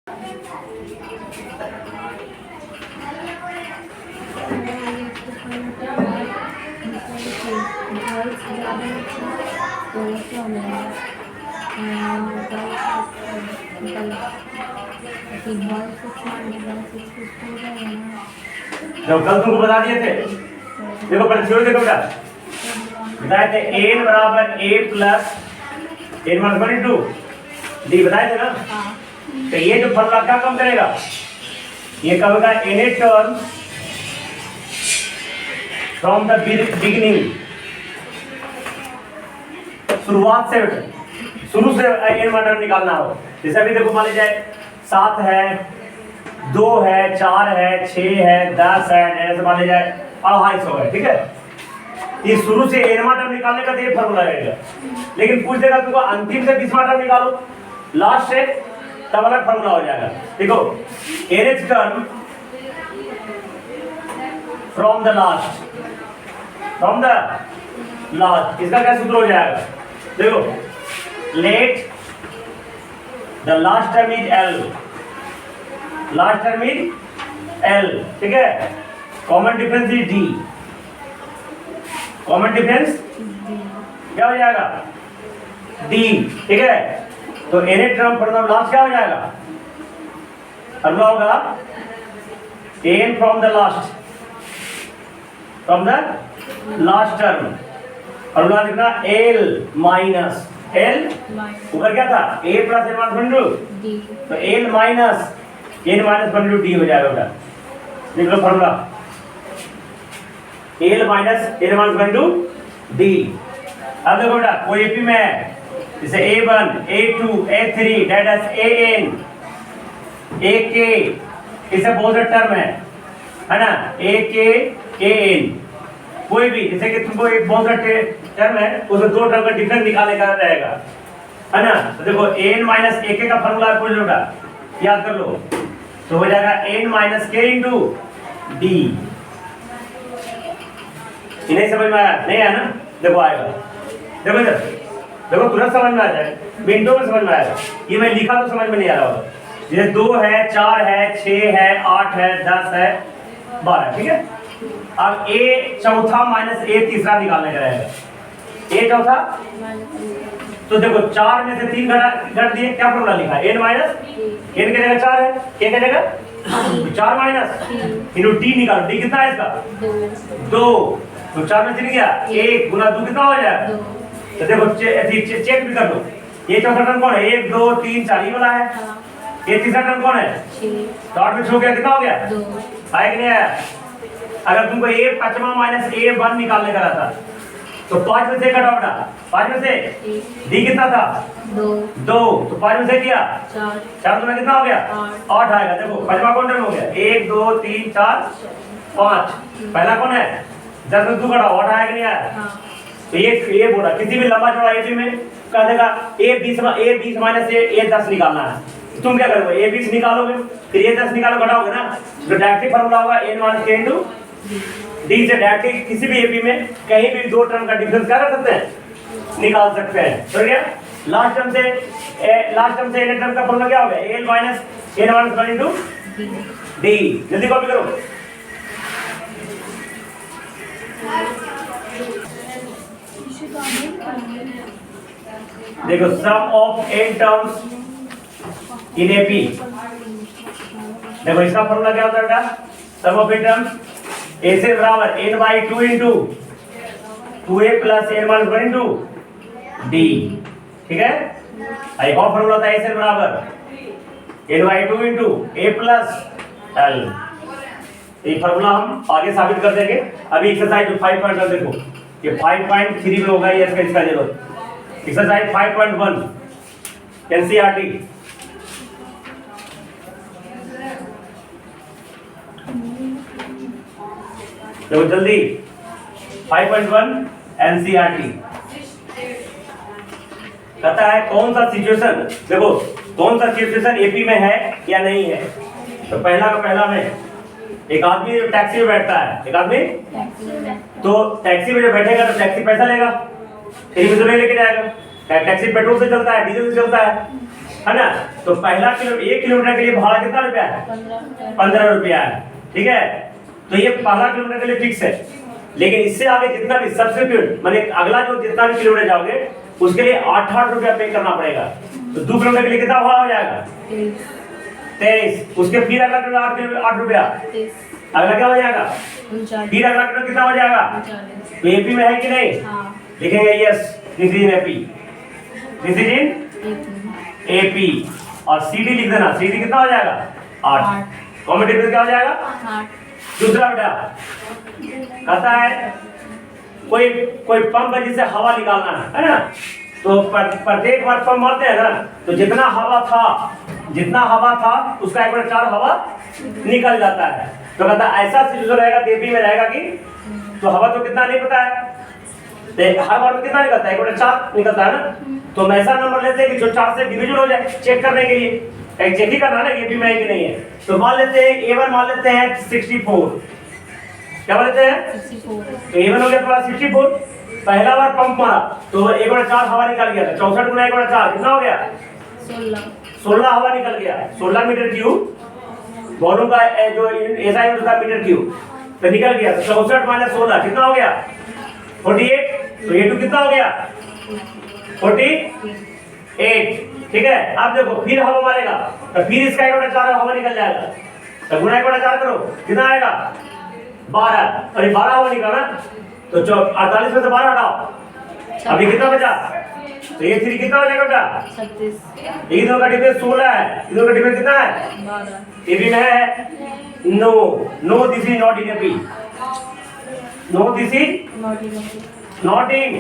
जब कल तुमको बता दिए थे, देखो पहले छोड़ देखो बेटा, बताए थे n बराबर a plus n minus 2 D बताए थे ना। तो ये जो फॉर्मूला क्या कम करेगा, ये कहेगा na term from the beginning, शुरुआत से, शुरू से n माइनस निकालना हो। जैसे अभी देखो मान लीजिए 7 है, 2 है, 4 है, 6 है, 10 है, ऐसे मान लीजिए 250 है, ठीक है। ये शुरू से एनवा टर्म निकालने का ये फॉर्मूला रहेगा, लेकिन पूछ देगा तुमको अंतिम से 20वां टर्म निकालो, लास्ट से, तब अलग फॉर्मूला हो जाएगा। देखो nth term from the last, from the last, इसका क्या सूत्र हो जाएगा, देखो let the last term is L, last term is L, ठीक है। Common difference is D, common difference क्या हो जाएगा, डी, ठीक है। तो एन टर्म फ्रॉम लास्ट क्या हो जाएगा, फॉर्मूला होगा n from the last, from the last term, formula लिखना एल माइनस एल, ऊपर क्या था ए प्लस एन माइनस 2, तो l minus n minus 1 d हो जाएगा बेटा, लिख लो formula l minus n minus 1 d. अब देखो बेटा कोई एपी में है, जैसे A1, A2, A3, date as AN, AK, इसे बहुत से टर्म है ना, AK, AN, कोई भी, जैसे कि तुमको एक बहुत सा टर्म है, उसमें 2 टर्म का डिफरेंस निकालने का रहेगा, है ना। तो देखो AN माइनस AK का फॉर्मूला पूछ लो बेटा, याद कर लो, तो हो जाएगा n minus k into D. नहीं समझ में आया, नहीं आया ना, देखो आएगा, देखो इधर, देखो तुरंत समझ में आ जाए, मिनटों में समझ में आएगा। ये मैं लिखा तो समझ में नहीं आ रहा होगा, जैसे 2 है, 4 है, 6 है, 8 है, 10 है, 12, ठीक है। अब a चौथा माइनस a तीसरा निकालने का रहेगा, a चौथा, तो देखो 4 में से 3 घट दिए, क्या फॉर्मूला लिखा है, n माइनस, n की जगह 4 है, k की जगह 4 माइनस इनटू d निकालो, d कितना है इसका 2, तो 4 में 3 गया 1 गुना 2 कितना हो जाएगा, तो देखो चेक भी कर लो, ये चौथा टर्म कौन है, 1 2 3 4 ये वाला है, ये तीसरा टर्म कौन है, 6, 8 में 6 गया कितना हो गया 2, आया कि नहीं आया। अगर तुमको a 5वां माइनस a1 निकालने का रहता, तो 5 में से कटा बेटा, 5 में से d कितना था 2, तो 5 में से क्या 4 तो में कितना हो गया 8 आएगा। देखो 5वां कौन टर्म हो गया, 1 2 3 4 5, पहला कौन है 10 में 2 कटा 8 आया कि नहीं आया। तो ये बोला किसी भी लंबा चौड़ा एपी में कह देगा a 20 माइनस a 10 निकालना है, तुम क्या करोगे a 20 निकालोगे, फिर a 10 निकालो घटाओगे ना, तो डायरेक्टली फॉर्मूला होगा n minus k into D से डायरेक्टली किसी भी एपी में कहीं भी 2 टर्म का डिफरेंस क्या कर सकते हैं, निकाल सकते हैं। तो क्या लास्ट टर्म से एन टर्म का फॉर्मूला क्या हो गया, l minus n minus 1 into d. जल्दी कॉपी करो, देखो sum of n terms in AP, देखो इसका फॉर्मूला क्या होता है बेटा, sum of n terms a से बराबर n by 2 into 2a plus n minus 1 into d, ठीक है। एक और फॉर्मूला होता है a से बराबर n by 2 into a plus l, ये फॉर्मूला हम आगे साबित कर देंगे। अभी एक्सरसाइज 5.1 देखो, ये 5.3 में होगा, ये इसका जरूरत, एक्सरसाइज 5.1 एनसीईआरटी, देखो जल्दी 5.1 एनसीईआरटी कहता है कौन सा सिचुएशन, देखो कौन सा सिचुएशन एपी में है या नहीं है। तो पहला का पहला में एक आदमी टैक्सी में बैठता है, एक आदमी तो टैक्सी में जब बैठेगा तो टैक्सी पैसा लेगा, फ्री में तो नहीं लेके जाएगा, टैक्सी पेट्रोल से चलता है, डीजल से चलता है, है ना। तो पहला 1 किलोमीटर के लिए भाड़ा कितना रुपया है? 15 रुपया है, ठीक है। तो ये पहला किलोमीटर के लिए फिक्स है, लेकिन इससे आगे जितना भी सब्सिट्यूट माने अगला जो जितना भी किलोमीटर जाओगे उसके लिए 8 रुपया पे करना पड़ेगा। तो 2 किलोमीटर के लिए कितना भाड़ा हो जाएगा? 23। उसके फिर अगला किलोमीटर 8 रुपया, अगला क्या हो जाएगा? फिर अगला किलोमीटर कितना हो जाएगा? तो एपी में है कि नहीं? लिखेंगे yes, this is AP, this is in AP. और सीडी लिख देना, सीडी कितना हो जाएगा? 8। कॉमन डिफरेंस क्या हो जाएगा? 8। दूसरा बेटा कहता है कोई पंप है जिससे हवा निकालना है ना। तो प्रत्येक बार पंप मारते हैं ना, तो जितना हवा था उसका 1/4 हवा निकल जाता है। तो कहता है ऐसा सिचुएशन रहेगा एपी में रहेगा कि तो हवा तो कितना नहीं पता है, तो हर बार में कितना निकलता है? 1/4 निकलता है ना। तो हम ऐसा नंबर लेते हैं कि जो 4 से डिविजन हो जाए, चेक करने के लिए चेक ही करना है ना एपी में है कि नहीं है। तो मान लेते हैं A1 मान लेते हैं 64, क्या मान लेते हैं? 64। तो A1 हो गया तुम्हारा 64। पहला बार पंप मारा तो 1/4 हवा निकल गया था। 64 गुना 1/4 कितना हो गया? 16 हवा निकल गया। 16 मीटर क्यूब वॉल्यूम का जो ऐसा यूनिट था मीटर क्यूब तो निकल गया। तो 64 माइनस 16 कितना हो गया? 48। तो A2 कितना हो गया? 48, ठीक है। अब देखो फिर हवा मारेगा तो फिर इसका 1/4 हवा निकल जाएगा। तो गुना 1/4 करो, कितना आएगा? 12। और ये 12 हवा निकाला तो 48 में से 12 हटाओ, अभी कितना बचा? तो ये 3 कितना हो जाएगा बेटा? 36। ये दोनों का डिफरेंस 16 है, ये दोनों का डिफरेंस कितना है? 12। एपी में है? No this is not in AP, no this is not in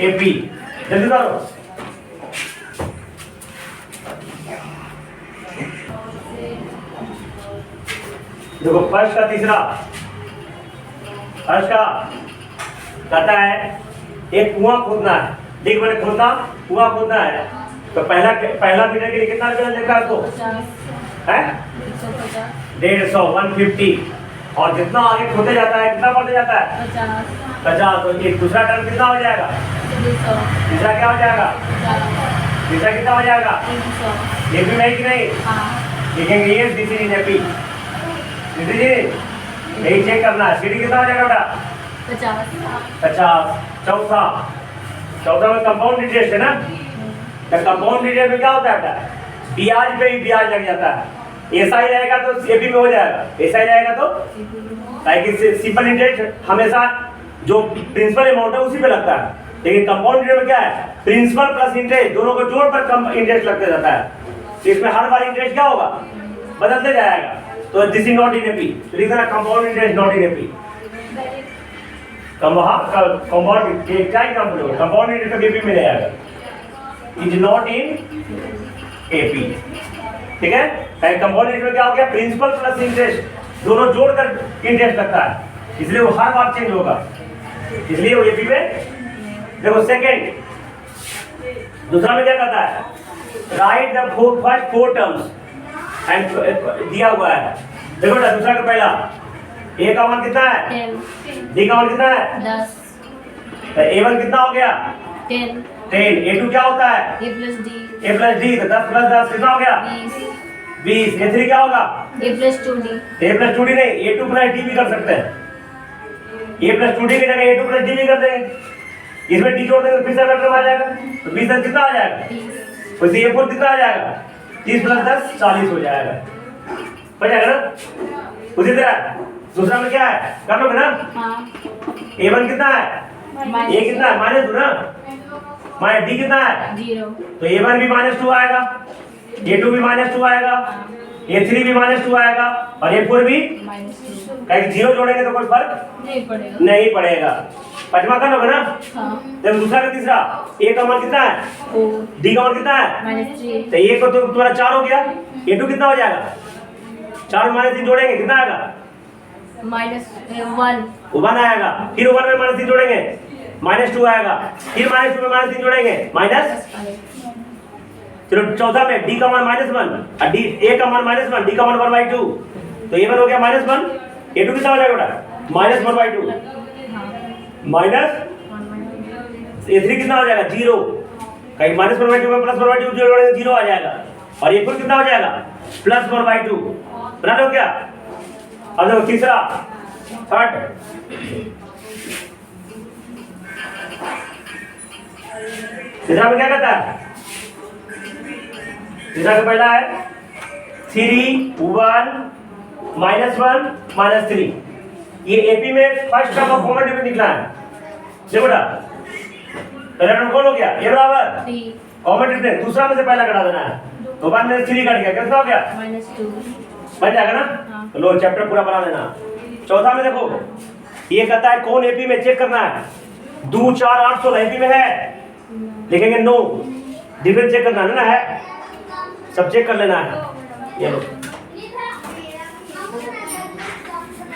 AP. जल्दी करो। देखो फर्स्ट का तीसरा, फर्स्ट का कहता है एक कुआं खोदना है, देख मैंने खोदना कुआं खोदना है। तो पहला मीटर के लिए कितना रुपया लेता है? तो 150, 150। और जितना आगे खोदे जाता है कितना बढ़ते जाता है? 50। तो एक दूसरा टर्म कितना हो जाएगा? तीसरा क्या हो जाएगा? तीसरा कितना हो जाएगा? ये भी नहीं कि नहीं? लिखेंगे ये दिस इज इन एपी, यही चेक करना है। सीडी कितना हो जाएगा बेटा? 50। चौथा में कंपाउंड इंटरेस्ट है ना। तो कंपाउंड इंटरेस्ट में क्या होता है बेटा? ब्याज पे ही ब्याज लग जाता है। ऐसा ही रहेगा तो एपी में हो जाएगा, ऐसा ही रहेगा तो सिंपल इंटरेस्ट हमेशा जो प्रिंसिपल अमाउंट है उसी पे लगता है। लेकिन कंपाउंड इंटरेस्ट में क्या है? प्रिंसिपल प्लस इंटरेस्ट दोनों को जोड़ कर कम इंटरेस्ट लगते जाता है। तो इसमें हर बार इंटरेस्ट क्या होगा? बदलते जाएगा। तो this is not in AP, तो लिखना compound interest not in AP. Compound क्या कंपाउंड इंटरेस्ट का एपी में रहेगा, इज नॉट इन एपी, ठीक है। कंपाउंड इंटरेस्ट में क्या हो गया? प्रिंसिपल प्लस इंटरेस्ट दोनों जोड़कर इंटरेस्ट लगता है, इसलिए वो हर बार चेंज होगा, इसलिए वो एपी में। देखो सेकंड, दूसरा में क्या कहता है? Right the first 4 terms and दिया हुआ है। देखो बेटा दूसरा का पहला ए का मान कितना है? 10। डी का मान कितना है? 10। तो A1 कितना हो गया? 10। A2 क्या होता है? A plus D. तो 10 प्लस 10 कितना हो गया? 20। A3 क्या होगा? A प्लस 2D नहीं, A2 प्लस डी भी कर सकते हैं। A प्लस 2D की जगह A2 प्लस डी भी कर देंगे। इसमें डी जोड़ देंगे फिर से वेक्टर आ जाएगा। तो 20 कितना आ जाएगा? 30। वैसे A4 कितना आ जाएगा? 30 प्लस 10 40 हो जाएगा, हो जाएगा ना। उसी तरह दूसरा में क्या है? कर लोगे ना? हाँ। A1 कितना है? A कितना है? -2 ना। माइनस D कितना है? 0। तो A1 भी -2 आएगा, A2 भी -2 आएगा, A3 भी -2 आएगा और A4 भी -2। कहीं 0 जोड़ेंगे तो कोई फर्क नहीं पड़ेगा। पंचमा कर लोगे ना? हाँ। जब दूसरा का तीसरा A का मान कितना है? 4। D का मान कितना है? -3। तो A को तो तुम्हारा 4 हो गया, A2 कितना हो जाएगा? 4 में -3 जोड़ेंगे कितना आएगा? -1 आएगा। फिर 1 में -3 जोड़ेंगे -2 आएगा। फिर -2 में -3 जोड़ेंगे -। चलो चौथा में D का मान -1 और A का मान -1, D का मान 1/2। तो A1 हो गया -1, A2 कितना हो जाएगा बेटा? -1/2 माइनस A3 कितना हो जाएगा? 0। कहीं -1/2 में +1/2 जोड़ेंगे 0 आ जाएगा, और ये कुल कितना हो जाएगा +1/2। बना लो क्या। अब देखो तीसरा, थर्ड, तीसरा में क्या कहता है, तीसरा का पहला है 3 1 -1 -3। ये एपी में first term of common difference निकला है। देखो बेटा पहला टर्म कौन हो गया, ये बराबर कॉमन डिफरेंस, दूसरा में से पहला घटा देना है, तो 1 में 3 कट गया, कितना हो गया -2 बन जाएगा ना। हाँ। तो लो चैप्टर पूरा बना लेना। चौथा में देखो ये कहता है कौन एपी में, चेक करना है 2 4 8 16 एपी में है, लिखेंगे नो, डिफरेंस चेक करना है ना, है सब चेक कर लेना है। ये लो